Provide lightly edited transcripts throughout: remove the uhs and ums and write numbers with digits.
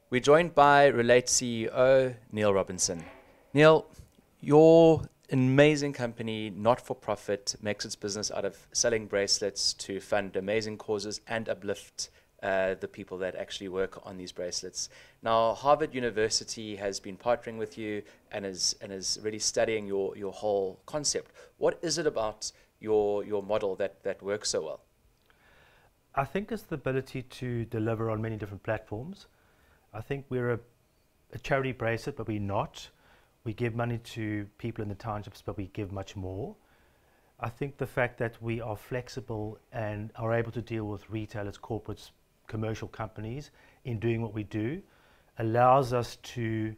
We're joined by Relate CEO Neil Robinson. Neil, your amazing company, not for profit, makes its business out of selling bracelets to fund amazing causes and uplift the people that actually work on these bracelets. Now, Harvard University has been partnering with you and is really studying your whole concept. What is it about your model that works so well? I think it's the ability to deliver on many different platforms. I think we're a charity bracelet, but we're not. We give money to people in the townships, but we give much more. I think the fact that we are flexible and are able to deal with retailers, corporates, commercial companies in doing what we do allows us to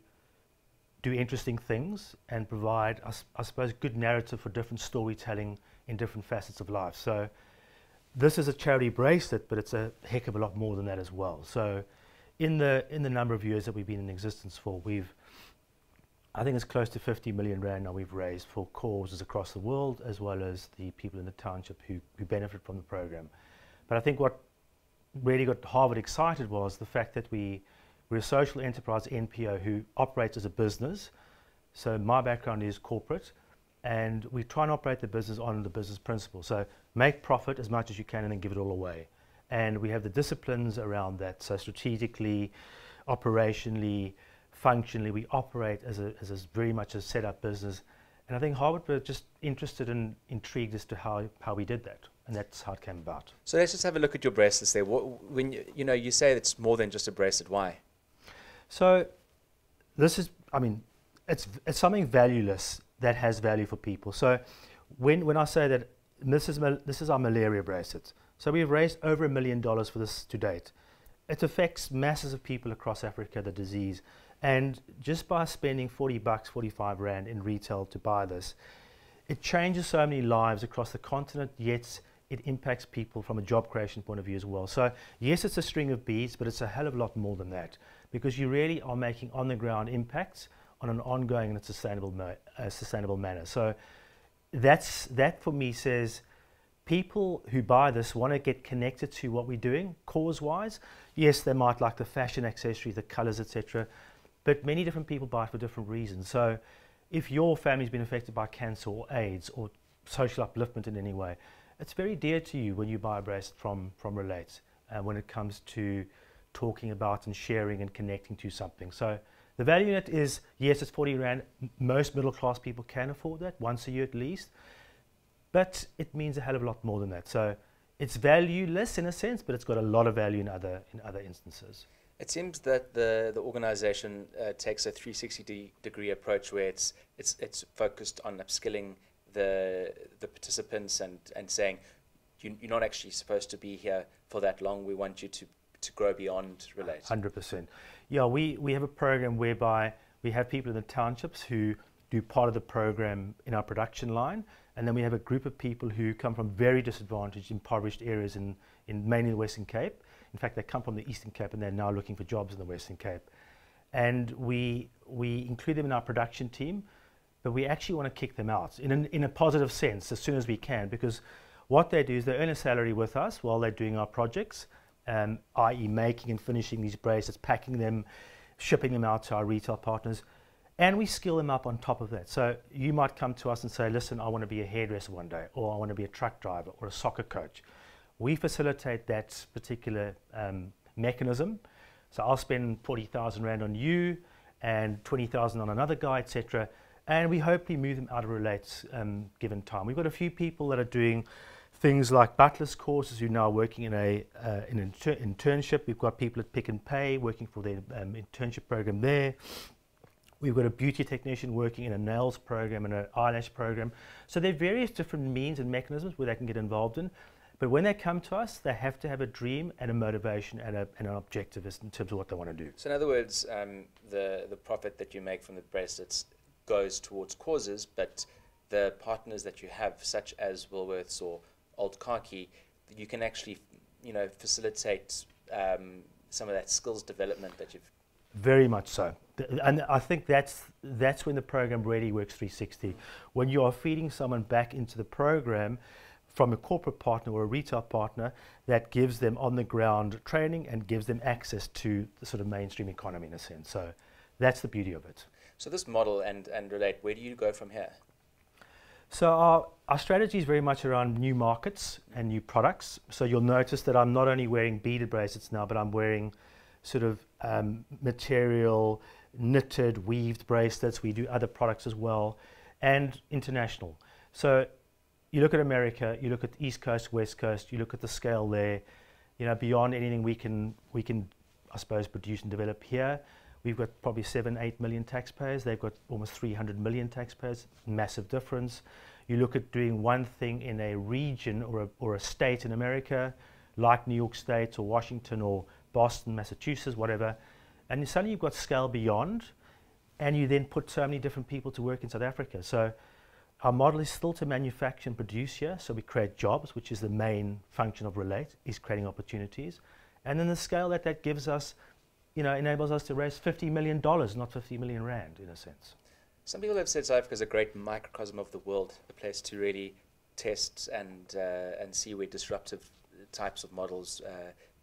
do interesting things and provide, I suppose, good narrative for different storytelling in different facets of life. So this is a charity bracelet, but it's a heck of a lot more than that as well. So in the number of years that we've been in existence for, I think it's close to 50 million rand now we've raised for causes across the world, as well as the people in the township who benefit from the program. But I think what really got Harvard excited was the fact that we're a social enterprise NPO who operates as a business. So my background is corporate, and we try and operate the business on the business principle. So make profit as much as you can and then give it all away. And we have the disciplines around that. So strategically, operationally, functionally, we operate as a very much a set up business. And I think Harvard were just interested and intrigued as to how we did that. And that's how it came about. So let's just have a look at your bracelets there. When you say it's more than just a bracelet, why? So this is, I mean, it's something valueless that has value for people. So when I say that this is our malaria bracelet. So we've raised over $1 million for this to date. It affects masses of people across Africa, the disease. And just by spending 40 bucks, 45 rand in retail to buy this, it changes so many lives across the continent, yet it impacts people from a job creation point of view as well. So yes, it's a string of beads, but it's a hell of a lot more than that, because you really are making on the ground impacts on an ongoing and sustainable manner. So that for me says people who buy this want to get connected to what we're doing cause-wise. Yes, they might like the fashion accessories, the colors, etc. But many different people buy it for different reasons. So if your family's been affected by cancer or AIDS or social upliftment in any way, it's very dear to you when you buy a bracelet from Relate, when it comes to talking about and sharing and connecting to something. So the value in it is, yes, it's 40 rand. Most middle class people can afford that once a year at least. But it means a hell of a lot more than that. So it's valueless in a sense, but it's got a lot of value in other instances. It seems that the organization takes a 360-degree approach where it's focused on upskilling the participants and saying you're not actually supposed to be here for that long. We want you to grow beyond Relate. 100%. Yeah, we have a program whereby we have people in the townships who do part of the program in our production line, and then we have a group of people who come from very disadvantaged, impoverished areas in mainly the Western Cape. In fact, they come from the Eastern Cape and they're now looking for jobs in the Western Cape. And we include them in our production team, but we actually want to kick them out in a positive sense as soon as we can, because what they do is they earn a salary with us while they're doing our projects, i.e. making and finishing these bracelets, packing them, shipping them out to our retail partners, and we skill them up on top of that. So you might come to us and say, listen, I want to be a hairdresser one day, or I want to be a truck driver or a soccer coach. We facilitate that particular mechanism. So I'll spend 40,000 rand on you and 20,000 on another guy, etc. And we hopefully move them out of Relate given time. We've got a few people that are doing things like butlers courses who are now working in an internship. We've got people at Pick and Pay working for their internship program there. We've got a beauty technician working in a nails program and an eyelash program. So there are various different means and mechanisms where they can get involved in. But when they come to us, they have to have a dream and a motivation and an objective in terms of what they want to do. So in other words, the profit that you make from the bracelets goes towards causes, but the partners that you have, such as Woolworths or Old Khaki, you can actually, facilitate some of that skills development that you've. Very much so. And I think that's when the program really works 360. When you are feeding someone back into the program from a corporate partner or a retail partner that gives them on the ground training and gives them access to the sort of mainstream economy in a sense. So that's the beauty of it. So this model and Relate, where do you go from here? So our strategy is very much around new markets and new products. So you'll notice that I'm not only wearing beaded bracelets now, but I'm wearing sort of material, knitted, weaved bracelets. We do other products as well, and international. So you look at America, you look at East Coast, West Coast, you look at the scale there, you know, beyond anything we can, I suppose, produce and develop here. We've got probably 7-8 million taxpayers. They've got almost 300 million taxpayers. Massive difference. You look at doing one thing in a region or a state in America, like New York State or Washington or Boston, Massachusetts, whatever, and suddenly you've got scale beyond, and you then put so many different people to work in South Africa. So our model is still to manufacture and produce here. So we create jobs, which is the main function of Relate, is creating opportunities. And then the scale that gives us, you know, enables us to raise $50 million, not 50 million rand, in a sense. Some people have said South Africa is a great microcosm of the world, a place to really test and see where disruptive types of models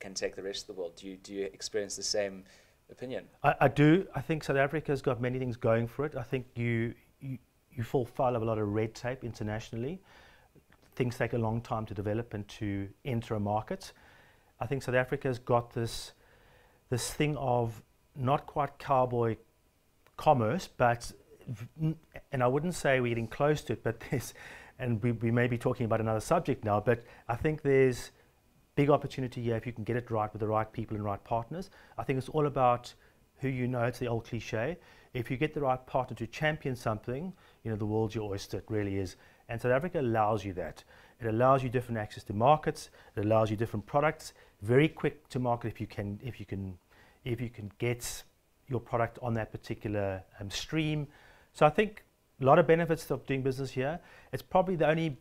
can take the rest of the world. Do you experience the same opinion? I do. I think South Africa has got many things going for it. I think you fall foul of a lot of red tape internationally. Things take a long time to develop and to enter a market. I think South Africa has got this thing of not quite cowboy commerce, but, and I wouldn't say we're getting close to it, but there's, and we may be talking about another subject now, but I think there's big opportunity here if you can get it right with the right people and right partners. I think it's all about who you know. It's the old cliche. If you get the right partner to champion something, you know, the world's your oyster. It really is. And South Africa allows you that. It allows you different access to markets. It allows you different products, very quick to market if you can get your product on that particular stream. So I think a lot of benefits of doing business here. It's probably the only,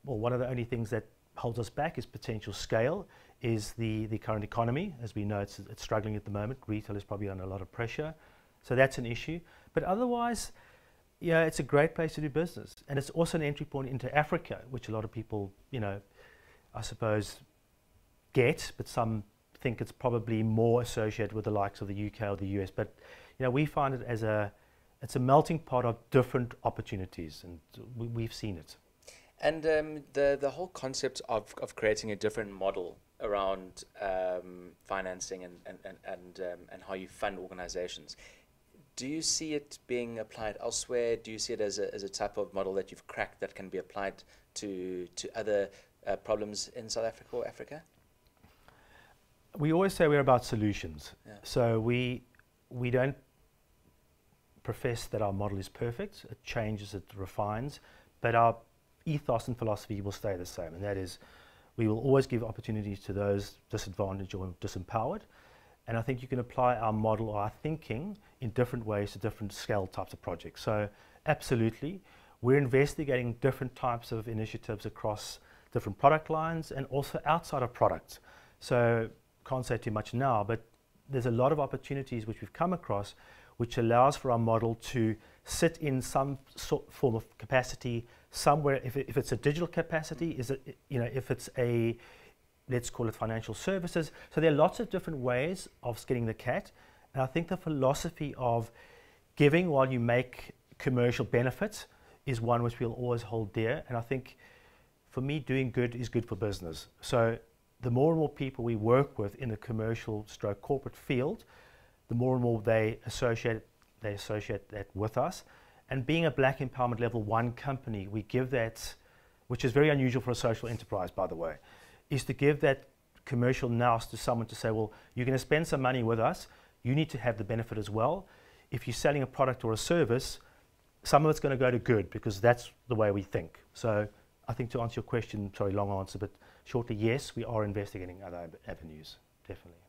well, one of the only things that holds us back is potential scale, is the current economy. As we know, it's struggling at the moment. Retail is probably under a lot of pressure. So that's an issue. But otherwise, yeah, it's a great place to do business. And it's also an entry point into Africa, which a lot of people, you know, I suppose get, but some think it's probably more associated with the likes of the UK or the US. But, you know, we find it as it's a melting pot of different opportunities, and we've seen it. And the whole concept of creating a different model around financing and how you fund organizations, do you see it being applied elsewhere? Do you see it as a type of model that you've cracked that can be applied to other problems in South Africa or Africa? We always say we're about solutions. Yeah. So we don't profess that our model is perfect. It changes, it refines, but our ethos and philosophy will stay the same, and that is we will always give opportunities to those disadvantaged or disempowered. And I think you can apply our model or our thinking in different ways to different scale types of projects. So absolutely, we're investigating different types of initiatives across different product lines and also outside of products. So can't say too much now, but there's a lot of opportunities which we've come across which allows for our model to sit in some form of capacity somewhere. If it's a digital capacity, is it, you know, if it's a, let's call it financial services. So there are lots of different ways of skinning the cat. And I think the philosophy of giving while you make commercial benefits is one which we'll always hold dear. And I think for me, doing good is good for business. So the more and more people we work with in the commercial stroke corporate field, the more and more they associate that with us. And being a Black Empowerment Level 1 company, we give that, which is very unusual for a social enterprise, by the way, is to give that commercial nous to someone to say, well, you're going to spend some money with us, you need to have the benefit as well. If you're selling a product or a service, some of it's going to go to good, because that's the way we think. So I think to answer your question, sorry, long answer, but shortly, yes, we are investigating other avenues, definitely.